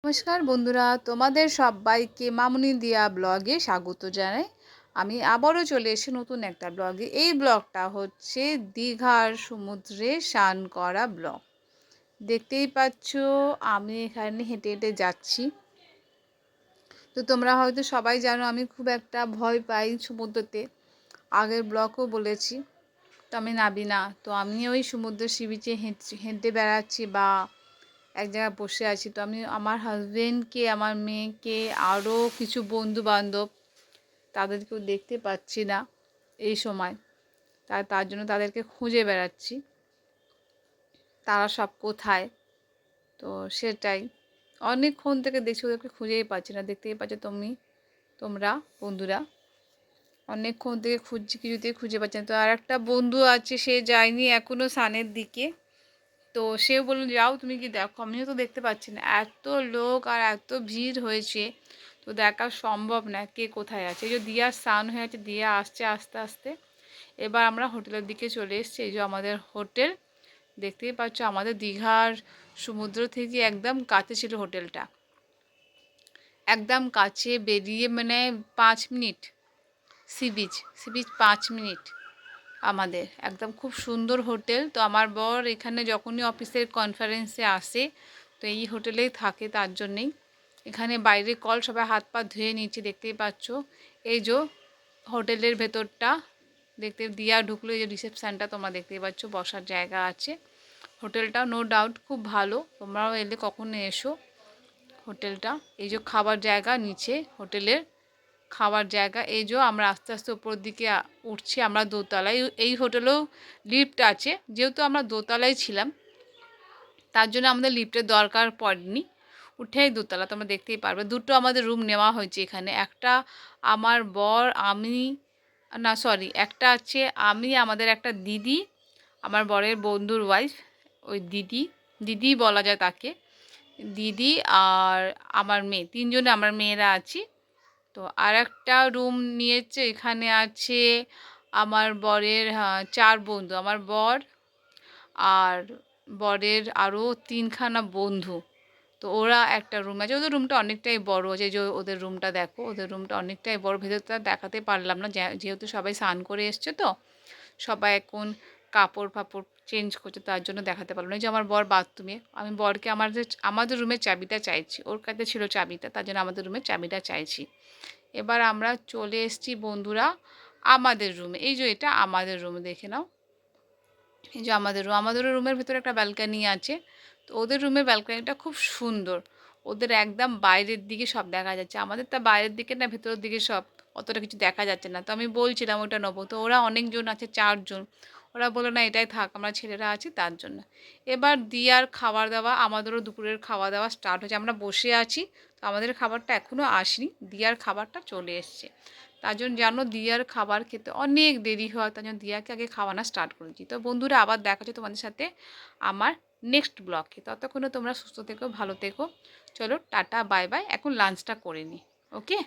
নমস্কার বন্ধুরা, তোমাদের সবাইকে মামুনি দিয়া ব্লগে স্বাগত জানাই। আমি আবারও চলে এসেছি নতুন একটা ব্লগে। এই ব্লগটা হচ্ছে দীঘার সমুদ্রে স্নান করা ব্লগ। দেখতেই পাচ্ছ আমি এখানে হেঁটে হেঁটে যাচ্ছি। তো তোমরা হয়তো সবাই জানো আমি খুব একটা ভয় পাই সমুদ্রতে, আগের ব্লগও বলেছি। তো আমি নাবি না, তো আমি ওই সমুদ্রের সি বিচে হেঁটে বেড়াচ্ছি বা এক জায়গায় বসে আছি। তো আমি আমার হাজবেন্ডকে, আমার মেয়েকে, আরও কিছু বন্ধু বান্ধব, তাদেরকেও দেখতে পাচ্ছি না এই সময়। তার জন্য তাদেরকে খুঁজে বেড়াচ্ছি, তারা সব কোথায়। তো সেটাই, অনেকক্ষণ থেকে দেখছি ওদেরকে খুঁজেই পাচ্ছি না। দেখতেই পাচ্ছ তোমরা বন্ধুরা, অনেকক্ষণ থেকে খুঁজছি, কিছুতেই খুঁজে পাচ্ছি না। তো আর একটা বন্ধু আছে, সে যায়নি এখনও সানের দিকে। তো সেও বলল যাও তুমি কি দেখো, আমিও তো দেখতে পাচ্ছি না, এত লোক আর এত ভিড় হয়েছে, তো দেখা সম্ভব না কে কোথায় আছে। এই যে দিয়ার স্নান হয়ে আছে, দিয়া আসছে আস্তে আস্তে। এবার আমরা হোটেলের দিকে চলে এসেছি। এই যে আমাদের হোটেল, দেখতেই পাচ্ছ আমাদের দীঘার সমুদ্র থেকে একদম কাছে ছিল হোটেলটা, একদম কাছে। বেরিয়ে 5 মিনিট, সি বিচ 5 মিনিট আমাদের, একদম খুব সুন্দর হোটেল। তো আমার বর এখানে যখনই অফিসের কনফারেন্সে আসে তো এই হোটেলেই থাকে, তার জন্যেই। এখানে বাইরে কল সবাই হাত পা ধুয়ে নিচ্ছে, দেখতেই পাচ্ছ। এই যে হোটেলের ভেতরটা দেখতে, দিয়া ঢুকলো, এই যে রিসেপশানটা তোমরা দেখতেই পাচ্ছ, বসার জায়গা আছে। হোটেলটা নো ডাউট খুব ভালো, তোমরাও এলে কখনো এসো হোটেলটা। এই যে খাবার জায়গা নিচে, হোটেলের খাওয়ার জায়গা। এই যে আমরা আস্তে আস্তে উপর দিকে উঠছি, আমরা দোতলায়। এই হোটেলেও লিফট আছে, যেহেতু আমরা দোতলায় ছিলাম তার জন্য আমাদের লিফটের দরকার পড়েনি, উঠেই দোতলা তোমরা দেখতেই পারবে। দুটো আমাদের রুম নেওয়া হয়েছে এখানে, একটা আমার বর, আমি, না সরি, একটা আছে আমি, আমাদের একটা দিদি, আমার বরের বন্ধুর ওয়াইফ, ওই দিদি বলা যায় তাকে, দিদি আর আমার মেয়ে, তিনজনে আমার মেয়েরা আছি। তো আর একটা রুম নিয়েছে, এখানে আছে আমার বরের 4 বন্ধু, আমার বর আর বরের আরও 3খানা বন্ধু। তো ওরা একটা রুম আছে, ওদের রুমটা অনেকটাই বড় আছে। যে ওদের রুমটা দেখো, ওদের রুমটা অনেকটাই বড়। ভেতরটা দেখাতে পারলাম না, যেহেতু সবাই স্নান করে এসছে, তো সবাই এখন কাপড় ফাপড় চেঞ্জ করছে, তার জন্য দেখাতে পারলাম না। এই যে আমার বর বাথরুমে, আমি বরকে আমাদের রুমের চাবিটা চাইছি, ওর কাছে ছিল চাবিটা, তার জন্য আমাদের রুমের চাবিটা চাইছি। এবার আমরা চলে এসেছি বন্ধুরা আমাদের রুমে। এই যে এটা আমাদের রুম, দেখে নাও। এই যে আমাদের রুমের ভিতরে একটা ব্যালকানি আছে। তো ওদের রুমের ব্যালকানিটা খুব সুন্দর, ওদের একদম বাইরের দিকে সব দেখা যাচ্ছে। আমাদের তা বাইরের দিকে না, ভেতরের দিকে সব অতটা কিছু দেখা যাচ্ছে না। তো আমি বলছিলাম ওটা নেবো, তো ওরা অনেকজন আছে, 4 জন। ওরা বললো না এটাই থাক, আমরা ছেলেরা আছি তার জন্য। এবার দিয়ার খাবার দাওয়া, আমাদেরও দুপুরের খাওয়া দাওয়া স্টার্ট হয়েছে। আমরা বসে আছি, তো আমাদের খাবারটা এখনও আসেনি, দিয়ার খাবারটা চলে এসছে। তার জন্য জানো, দিয়ার খাবার খেতে অনেক দেরি হয়, তার জন্য দিয়াকে আগে খাওয়ানো স্টার্ট করেছি। তো বন্ধুরা আবার দেখা হচ্ছে তোমাদের সাথে আমার নেক্সট ব্লগে। ততক্ষণে তোমরা সুস্থ থেকো, ভালো থেকো। চলো টাটা বাই বাই, এখন লাঞ্চটা করে নিই। ওকে।